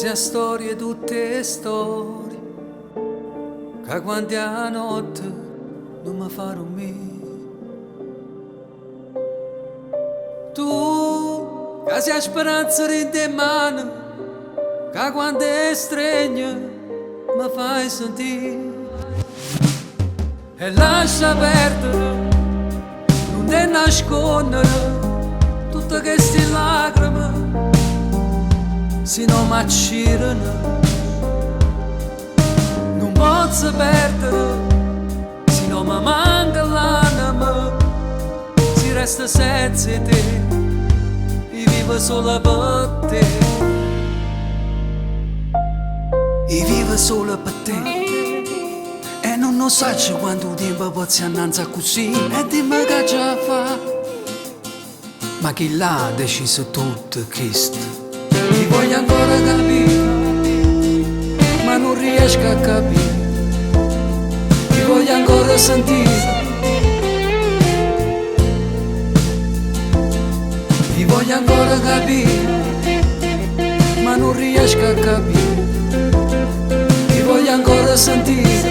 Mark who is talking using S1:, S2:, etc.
S1: sia storie, tutte storie, che quante a notte non mi farò me. Tu, che sia speranza in te mani, che quando è stregna mi fai sentire. E lascia perdere, non te nascondere tutte queste lacrime, se non mi accirano. Non posso perdere, se non mi manca l'anima, si resta senza te, e vivo solo per te. E vivo solo per te. E non lo so quanto tempo posso andare così. E dimmi che già fa. Ma chi l'ha deciso tutto questo? Ti voglio ancora capire, ma non riesco a capire. Ti voglio ancora sentire. Ti voglio ancora capire, ma non riesco a capire. Ti voglio ancora sentire.